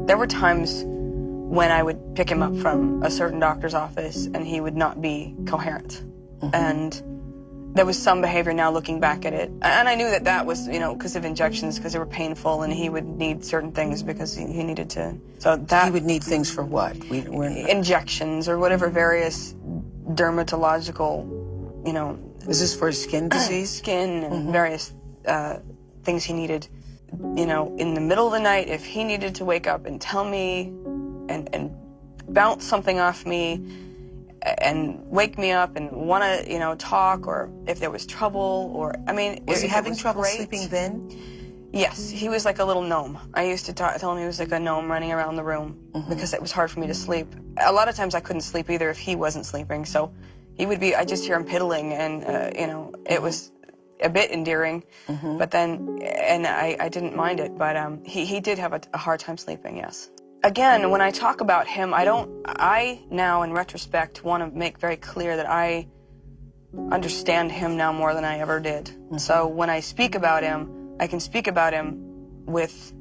There were times when I would pick him up from a certain doctor's office and he would not be coherent. And there was some behavior now looking back at it. And I knew that that was, you know, because of injections, because they were painful, and he would need certain things because he needed to. So that. He would need things for what? Injections or whatever various dermatological, you know. Is this for skin disease? Skin and various things he needed. You know, in the middle of the night, if he needed to wake up and tell me and bounce something off me and wake me up and want to, you know, talk, or if there was trouble, or, I mean... Was he having trouble sleeping then? Yes, he was like a little gnome. I used to tell him he was like a gnome running around the room because it was hard for me to sleep. A lot of times I couldn't sleep either if he wasn't sleeping, so he would be, I just hear him piddling, and, you know, it was a bit endearing, but then, and I didn't mind it, but he did have a hard time sleeping, yes. Again, when I talk about him, I now, in retrospect, want to make very clear that I understand him now more than I ever did. So when I speak about him, I can speak about him with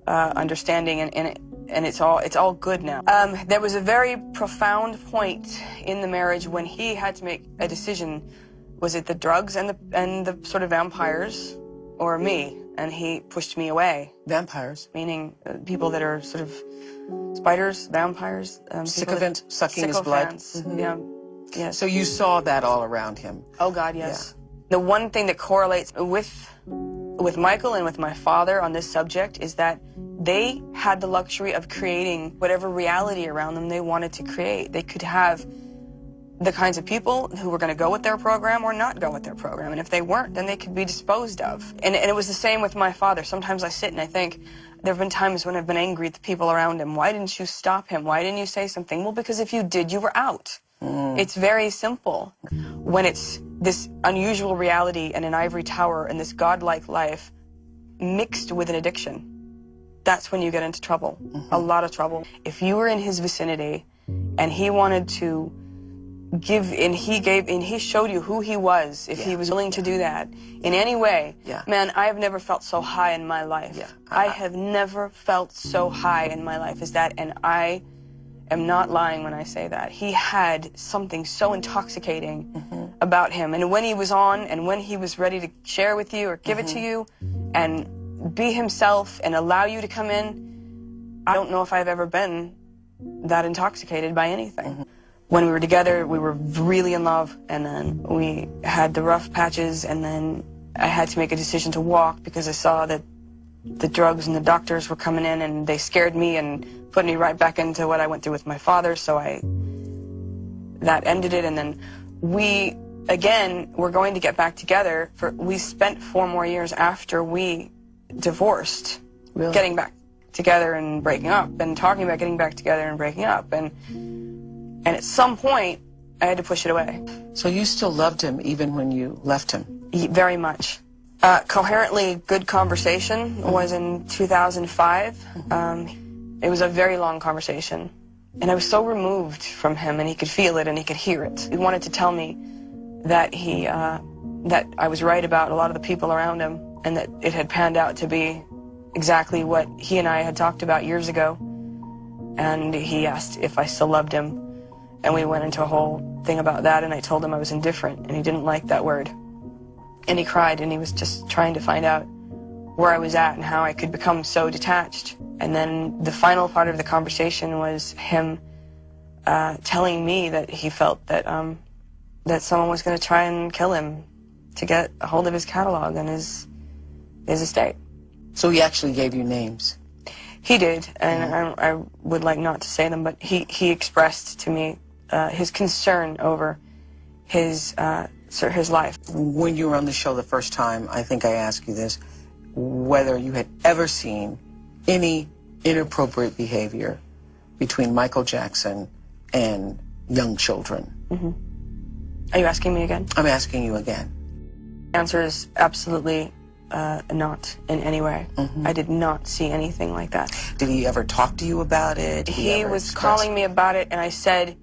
understanding, and it's all good now. There was a very profound point in the marriage when he had to make a decision. Was it the drugs and the sort of vampires, or me? And he pushed me away. Vampires? Meaning people that are sort of spiders, vampires. Sycophant, sucking his blood. Yeah. Yes. So you saw that all around him? Oh, God, yes. Yeah. The one thing that correlates with Michael and with my father on this subject is that they had the luxury of creating whatever reality around them they wanted to create. They could have the kinds of people who were going to go with their program or not go with their program. And if they weren't, then they could be disposed of. And it was the same with my father. Sometimes I sit and I think, there have been times when I've been angry at the people around him. Why didn't you stop him? Why didn't you say something? Well, because if you did, you were out. It's very simple. When it's this unusual reality and an ivory tower and this godlike life mixed with an addiction, that's when you get into trouble, a lot of trouble. If you were in his vicinity and he wanted to give, and he showed you who he was, if he was willing to do that in any way, man, I have never felt so high in my life. I have never felt so high in my life as that, and I am not lying when I say that. He had something so intoxicating about him, and when he was on, and when he was ready to share with you or give it to you, and be himself and allow you to come in, I don't know if I've ever been that intoxicated by anything. When we were together, we were really in love, and then we had the rough patches, and then I had to make a decision to walk because I saw that the drugs and the doctors were coming in, and they scared me and put me right back into what I went through with my father, so that ended it. And then we, again, were going to get back together. We spent 4 more years after we divorced, getting back together and breaking up, and talking about getting back together and breaking up. And at some point, I had to push it away. So you still loved him even when you left him? Very much. Coherently Good Conversation was in 2005. It was a very long conversation. And I was so removed from him, and he could feel it and he could hear it. He wanted to tell me that that I was right about a lot of the people around him, and that it had panned out to be exactly what he and I had talked about years ago. And he asked if I still loved him. And we went into a whole thing about that, and I told him I was indifferent, and he didn't like that word. And he cried, and he was just trying to find out where I was at and how I could become so detached. And then the final part of the conversation was him telling me that he felt that that someone was going to try and kill him to get a hold of his catalog and his estate. So he actually gave you names? He did, and I would like not to say them, but he expressed to me his concern over his life. When you were on the show the first time, I think I asked you this, whether you had ever seen any inappropriate behavior between Michael Jackson and young children. Are you asking me again? I'm asking you again. The answer is absolutely not in any way. I did not see anything like that. Did he ever talk to you about it? He was calling me about it, and I said,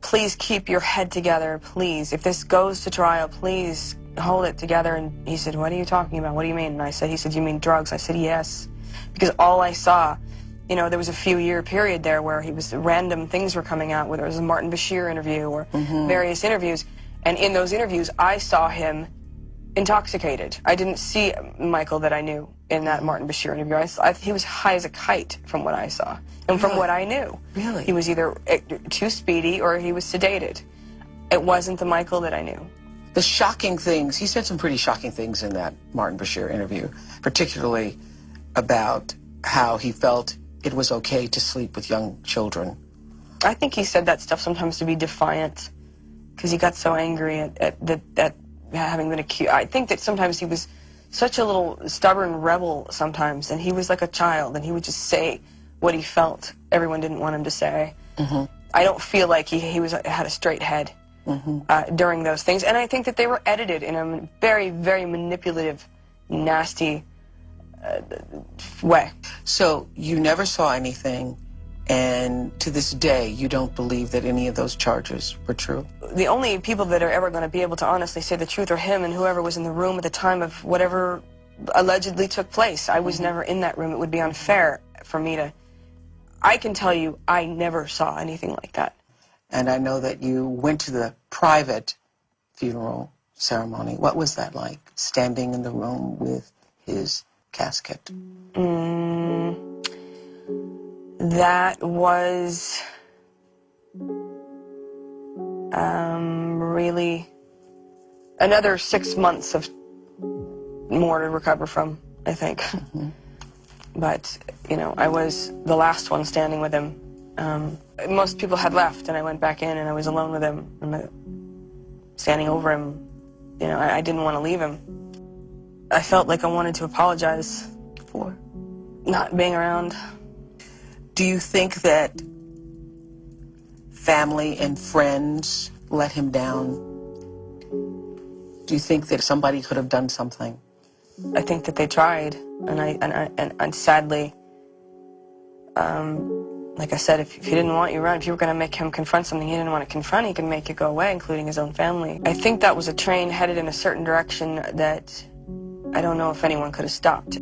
please keep your head together, please. If this goes to trial, please hold it together. And he said, what are you talking about? What do you mean? And he said, you mean drugs? I said, yes. Because all I saw, there was a few-year period there where random things were coming out, whether it was a Martin Bashir interview or various interviews. And in those interviews, I saw him intoxicated. I didn't see Michael that I knew in that Martin Bashir interview. He was high as a kite from what I saw and from what I knew. Really? He was either too speedy or he was sedated. It wasn't the Michael that I knew. The shocking things, he said some pretty shocking things in that Martin Bashir interview, particularly about how he felt it was okay to sleep with young children. I think he said that stuff sometimes to be defiant because he got so angry at having been accused. I think that sometimes he was such a little stubborn rebel sometimes, and he was like a child, and he would just say what he felt everyone didn't want him to say. I don't feel like he had a straight head during those things, and I think that they were edited in a very, very manipulative, nasty way. So you never saw anything, and to this day, you don't believe that any of those charges were true? The only people that are ever going to be able to honestly say the truth are him and whoever was in the room at the time of whatever allegedly took place. I was never in that room. It would be unfair for me to... I can tell you, I never saw anything like that. And I know that you went to the private funeral ceremony. What was that like, standing in the room with his casket? That was really another 6 months of more to recover from, I think. But, I was the last one standing with him. Most people had left, and I went back in, and I was alone with him, and standing over him. I didn't want to leave him. I felt like I wanted to apologize for not being around. Do you think that family and friends let him down? Do you think that somebody could have done something? I think that they tried, and sadly, like I said, if he didn't want you around, if you were going to make him confront something he didn't want to confront, he could make it go away, including his own family. I think that was a train headed in a certain direction that I don't know if anyone could have stopped.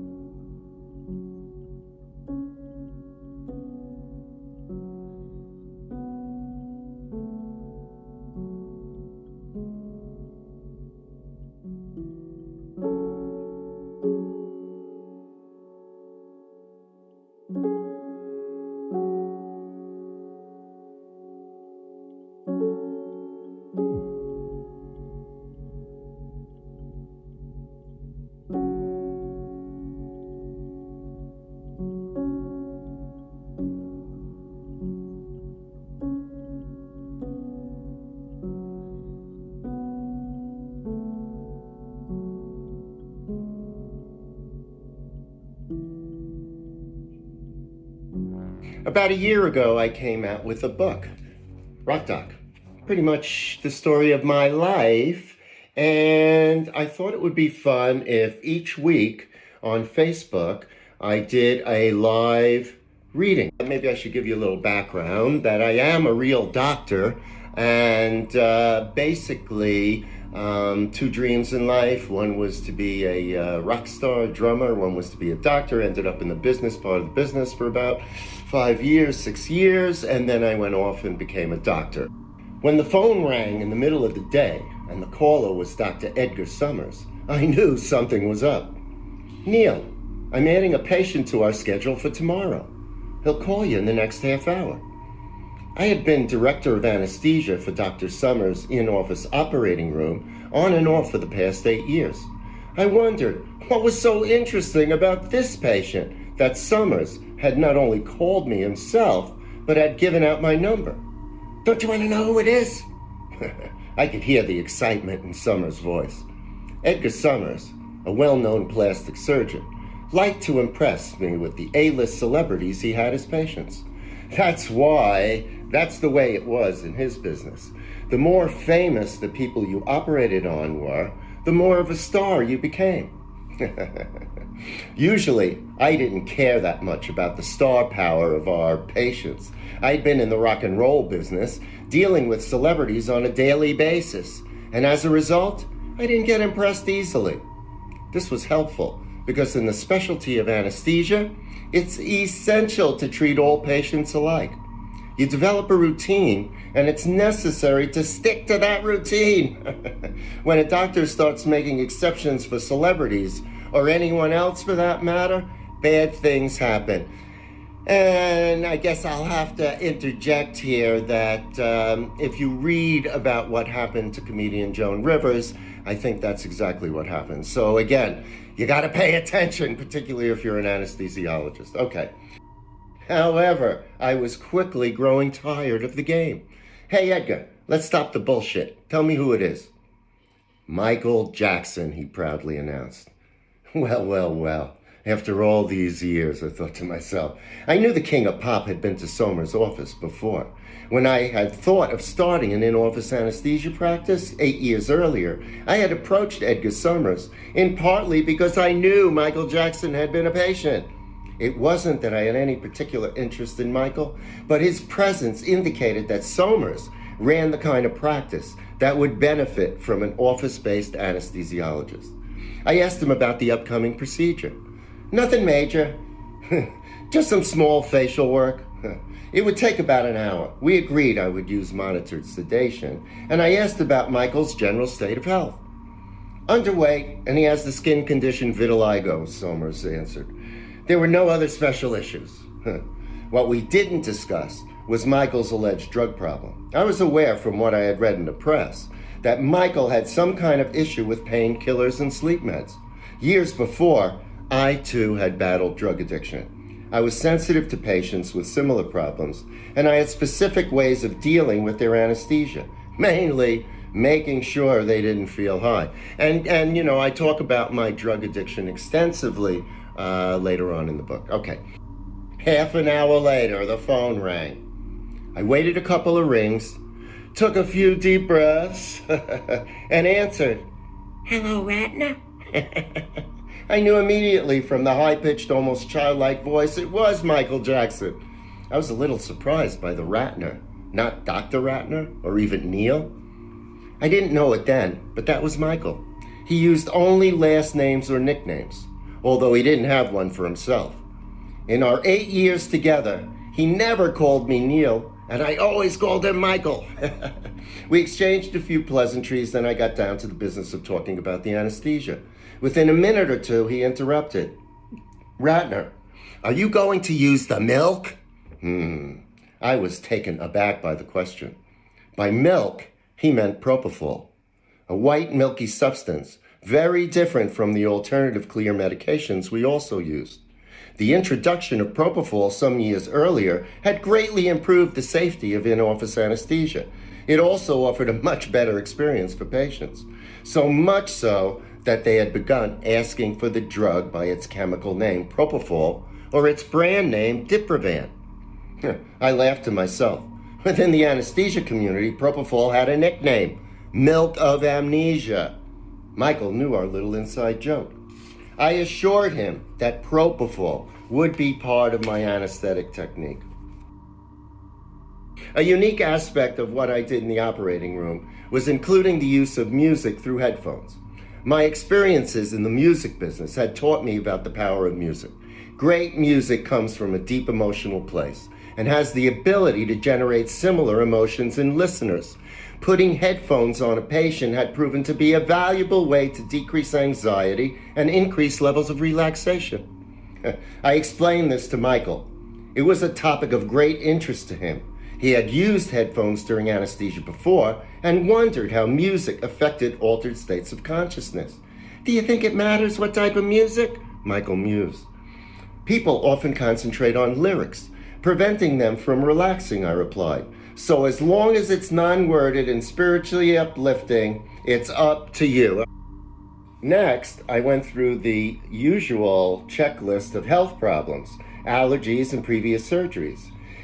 About a year ago, I came out with a book, Rock Doc. Pretty much the story of my life, and I thought it would be fun if each week on Facebook I did a live reading. Maybe I should give you a little background that I am a real doctor, and basically two dreams in life. One was to be a rock star drummer, one was to be a doctor. Ended up in the business, part of the business for about 6 years, and then I went off and became a doctor. When the phone rang in the middle of the day and the caller was Dr. Edgar Summers, I knew something was up. Neil, I'm adding a patient to our schedule for tomorrow. He'll call you in the next half hour. I had been director of anesthesia for Dr. Summers' in-office operating room on and off for the past 8 years. I wondered what was so interesting about this patient that Summers had not only called me himself, but had given out my number. Don't you want to know who it is? I could hear the excitement in Summers' voice. Edgar Summers, a well-known plastic surgeon, liked to impress me with the A-list celebrities he had as patients. That's the way it was in his business. The more famous the people you operated on were, the more of a star you became. Usually, I didn't care that much about the star power of our patients. I'd been in the rock and roll business, dealing with celebrities on a daily basis, and as a result, I didn't get impressed easily. This was helpful because in the specialty of anesthesia, it's essential to treat all patients alike. You develop a routine, and it's necessary to stick to that routine. When a doctor starts making exceptions for celebrities, or anyone else for that matter, bad things happen. And I guess I'll have to interject here that if you read about what happened to comedian Joan Rivers, I think that's exactly what happened. So again, you got to pay attention, particularly if you're an anesthesiologist. Okay. However, I was quickly growing tired of the game. Hey, Edgar, let's stop the bullshit. Tell me who it is. Michael Jackson, he proudly announced. Well. After all these years, I thought to myself, I knew the king of pop had been to Somers' office before. When I had thought of starting an in-office anesthesia practice 8 years earlier, I had approached Edgar Somers, in partly because I knew Michael Jackson had been a patient. It wasn't that I had any particular interest in Michael, but his presence indicated that Somers ran the kind of practice that would benefit from an office-based anesthesiologist. I asked him about the upcoming procedure. Nothing major, just some small facial work. It would take about an hour. We agreed I would use monitored sedation, and I asked about Michael's general state of health. Underweight, and he has the skin condition vitiligo, Somers answered. There were no other special issues. What we didn't discuss was Michael's alleged drug problem. I was aware from what I had read in the press that Michael had some kind of issue with painkillers and sleep meds. Years before, I too had battled drug addiction. I was sensitive to patients with similar problems, and I had specific ways of dealing with their anesthesia, mainly making sure they didn't feel high. And you know, I talk about my drug addiction extensively later on in the book. Okay. Half an hour later, the phone rang. I waited a couple of rings, took a few deep breaths, and answered. Hello, Ratner? I knew immediately from the high-pitched, almost childlike voice it was Michael Jackson. I was a little surprised by the Ratner, not Dr. Ratner or even Neil. I didn't know it then, but that was Michael. He used only last names or nicknames, although he didn't have one for himself. In our 8 years together, he never called me Neil, and I always called him Michael. We exchanged a few pleasantries, then I got down to the business of talking about the anesthesia. Within a minute or two, he interrupted. Ratner, are you going to use the milk? I was taken aback by the question. By milk, he meant propofol, a white milky substance, very different from the alternative clear medications we also used. The introduction of propofol some years earlier had greatly improved the safety of in-office anesthesia. It also offered a much better experience for patients, so much so that they had begun asking for the drug by its chemical name, propofol, or its brand name, Diprovan. I laughed to myself. Within the anesthesia community, propofol had a nickname, Milk of Amnesia. Michael knew our little inside joke. I assured him that propofol would be part of my anesthetic technique. A unique aspect of what I did in the operating room was including the use of music through headphones. My experiences in the music business had taught me about the power of music. Great music comes from a deep emotional place and has the ability to generate similar emotions in listeners. Putting headphones on a patient had proven to be a valuable way to decrease anxiety and increase levels of relaxation. I explained this to Michael. It was a topic of great interest to him. He had used headphones during anesthesia before and wondered how music affected altered states of consciousness. Do you think it matters what type of music? Michael mused. People often concentrate on lyrics, preventing them from relaxing, I replied. So as long as it's non-worded and spiritually uplifting, it's up to you. Next, I went through the usual checklist of health problems, allergies, and previous surgeries.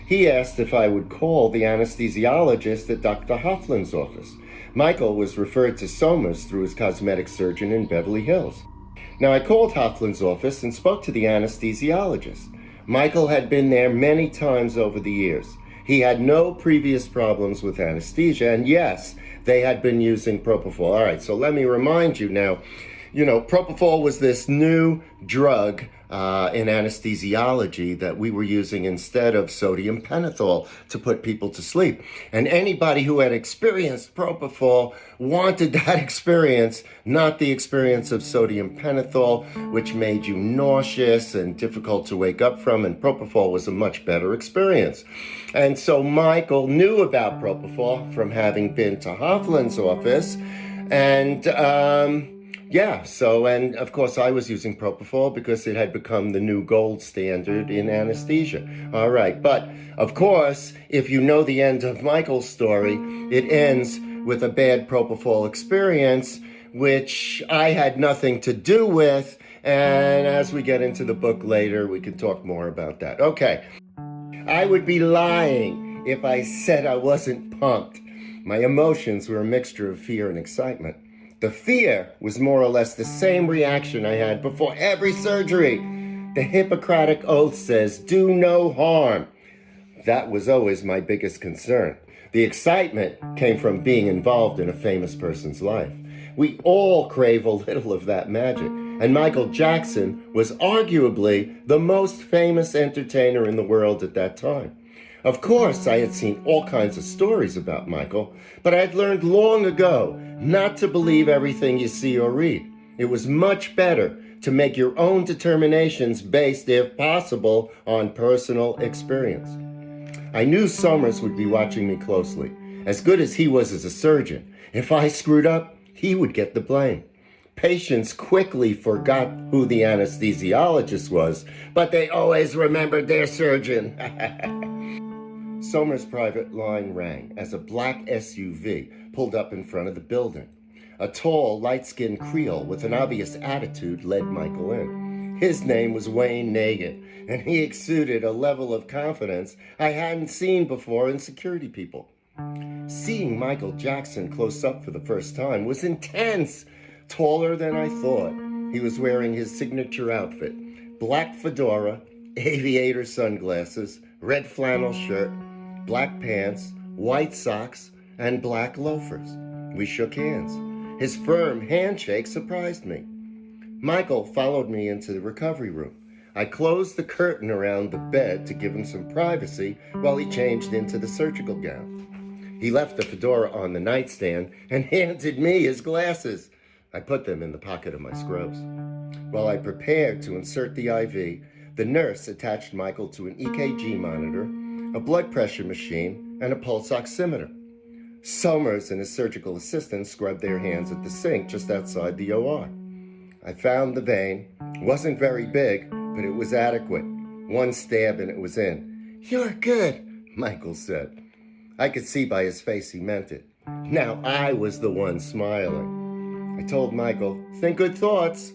He asked if I would call the anesthesiologist at Dr. Hoffman's office. Michael was referred to Somers through his cosmetic surgeon in Beverly Hills. Now, I called Hoffman's office and spoke to the anesthesiologist. Michael had been there many times over the years. He had no previous problems with anesthesia, and yes, they had been using propofol. All right, so let me remind you now, propofol was this new drug in anesthesiology that we were using instead of sodium pentothal to put people to sleep. And anybody who had experienced propofol wanted that experience, not the experience of sodium pentothal, which made you nauseous and difficult to wake up from, and propofol was a much better experience. And so Michael knew about propofol from having been to Hoffman's office, and and of course I was using propofol because it had become the new gold standard in anesthesia. All right, but of course, if you know the end of Michael's story, it ends with a bad propofol experience, which I had nothing to do with, and as we get into the book later, we can talk more about that. Okay, I would be lying if I said I wasn't pumped. My emotions were a mixture of fear and excitement. The fear was more or less the same reaction I had before every surgery. The Hippocratic Oath says, do no harm. That was always my biggest concern. The excitement came from being involved in a famous person's life. We all crave a little of that magic, and Michael Jackson was arguably the most famous entertainer in the world at that time. Of course, I had seen all kinds of stories about Michael, but I had learned long ago not to believe everything you see or read. It was much better to make your own determinations based, if possible, on personal experience. I knew Somers would be watching me closely. As good as he was as a surgeon, if I screwed up, he would get the blame. Patients quickly forgot who the anesthesiologist was, but they always remembered their surgeon. Somers' private line rang as a black SUV pulled up in front of the building. A tall, light-skinned Creole with an obvious attitude led Michael in. His name was Wayne Nagin, and he exuded a level of confidence I hadn't seen before in security people. Seeing Michael Jackson close up for the first time was intense. Taller than I thought. He was wearing his signature outfit: black fedora, aviator sunglasses, red flannel shirt, black pants, white socks, and black loafers. We shook hands. His firm handshake surprised me. Michael followed me into the recovery room. I closed the curtain around the bed to give him some privacy while he changed into the surgical gown. He left the fedora on the nightstand and handed me his glasses. I put them in the pocket of my scrubs. While I prepared to insert the IV, the nurse attached Michael to an EKG monitor, a blood pressure machine, and a pulse oximeter. Somers and his surgical assistant scrubbed their hands at the sink just outside the OR. I found the vein. It wasn't very big, but it was adequate. One stab and it was in. "You're good," Michael said. I could see by his face he meant it. Now I was the one smiling. I told Michael, "Think good thoughts."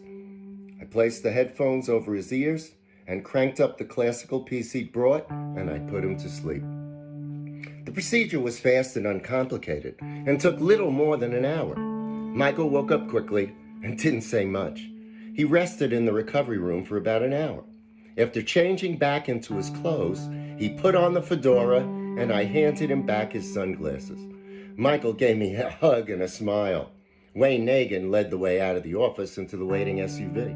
I placed the headphones over his ears and cranked up the classical piece he'd brought, and I put him to sleep. The procedure was fast and uncomplicated and took little more than an hour. Michael woke up quickly and didn't say much. He rested in the recovery room for about an hour. After changing back into his clothes, he put on the fedora and I handed him back his sunglasses. Michael gave me a hug and a smile. Wayne Nagin led the way out of the office into the waiting SUV.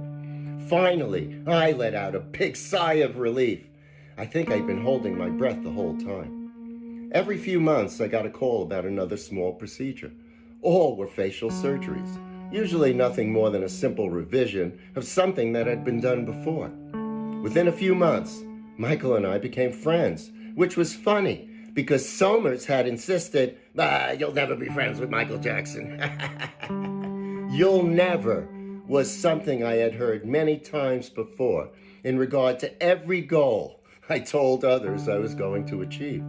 Finally, I let out a big sigh of relief. I think I'd been holding my breath the whole time. Every few months, I got a call about another small procedure. All were facial surgeries, usually nothing more than a simple revision of something that had been done before. Within a few months, Michael and I became friends, which was funny because Somers had insisted, "You'll never be friends with Michael Jackson." "You'll never" was something I had heard many times before in regard to every goal I told others I was going to achieve.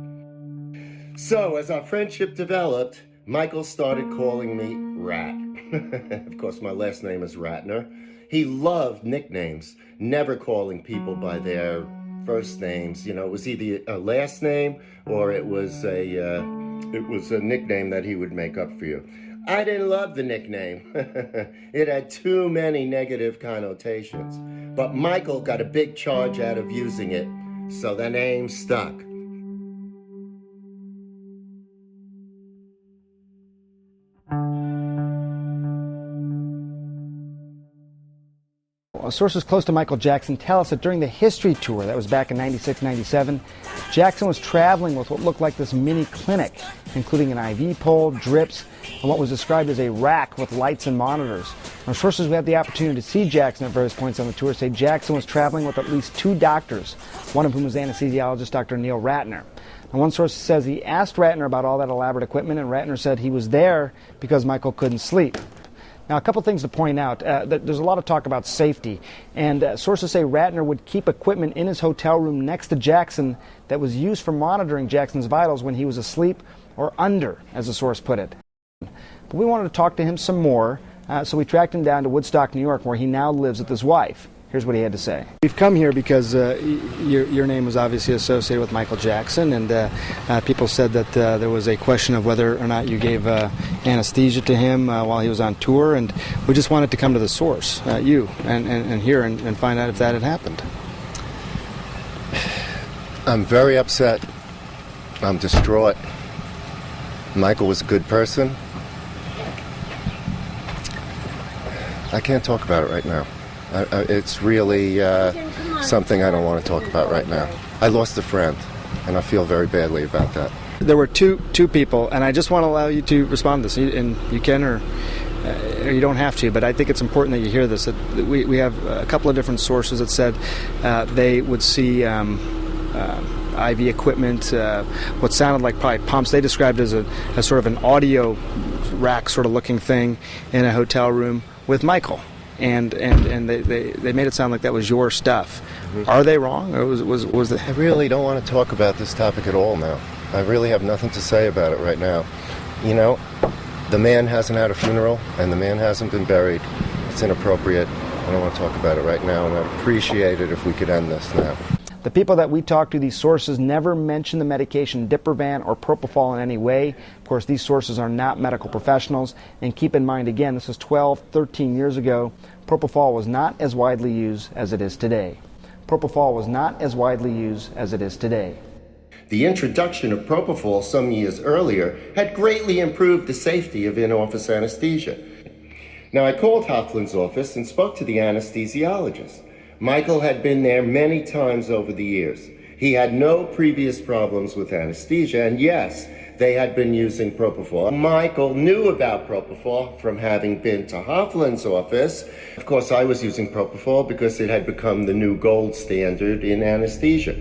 So, as our friendship developed, Michael started calling me Rat. Of course, my last name is Ratner. He loved nicknames, never calling people by their first names. You know, it was either a last name or it was a nickname that he would make up for you. I didn't love the nickname. It had too many negative connotations. But Michael got a big charge out of using it, so the name stuck. Sources close to Michael Jackson tell us that during the History Tour, that was back in '96, '97, Jackson was traveling with what looked like this mini clinic, including an IV pole, drips, and what was described as a rack with lights and monitors. Our sources who had the opportunity to see Jackson at various points on the tour say Jackson was traveling with at least 2 doctors, one of whom was anesthesiologist Dr. Neil Ratner. And one source says he asked Ratner about all that elaborate equipment, and Ratner said he was there because Michael couldn't sleep. Now, a couple things to point out. There's a lot of talk about safety, and sources say Ratner would keep equipment in his hotel room next to Jackson that was used for monitoring Jackson's vitals when he was asleep or under, as the source put it. But we wanted to talk to him some more, so we tracked him down to Woodstock, New York, where he now lives with his wife. Here's what he had to say. We've come here because your name was obviously associated with Michael Jackson, and people said that there was a question of whether or not you gave anesthesia to him while he was on tour, and we just wanted to come to the source, you, and hear and find out if that had happened. I'm very upset. I'm distraught. Michael was a good person. I can't talk about it right now. It's really something I don't want to talk about right now. I lost a friend, and I feel very badly about that. There were two people, and I just want to allow you to respond to this, and you can or you don't have to, but I think it's important that you hear this. That we have a couple of different sources that said they would see IV equipment, what sounded like probably pumps. They described it as sort of an audio rack sort of looking thing in a hotel room with Michael. And they made it sound like that was your stuff. Mm-hmm. Are they wrong, or was it? I really don't want to talk about this topic at all now. I really have nothing to say about it right now. You know, the man hasn't had a funeral, and the man hasn't been buried. It's inappropriate. I don't want to talk about it right now, and I'd appreciate it if we could end this now. The people that we talked to, these sources, never mentioned the medication Diprivan or propofol in any way. Of course, these sources are not medical professionals. And keep in mind, again, this was 12, 13 years ago. Propofol was not as widely used as it is today. Propofol was not as widely used as it is today. The introduction of propofol some years earlier had greatly improved the safety of in-office anesthesia. Now, I called Hoffman's office and spoke to the anesthesiologist. Michael had been there many times over the years. He had no previous problems with anesthesia, and yes, they had been using propofol. Michael knew about propofol from having been to Hoffman's office. Of course, I was using propofol because it had become the new gold standard in anesthesia.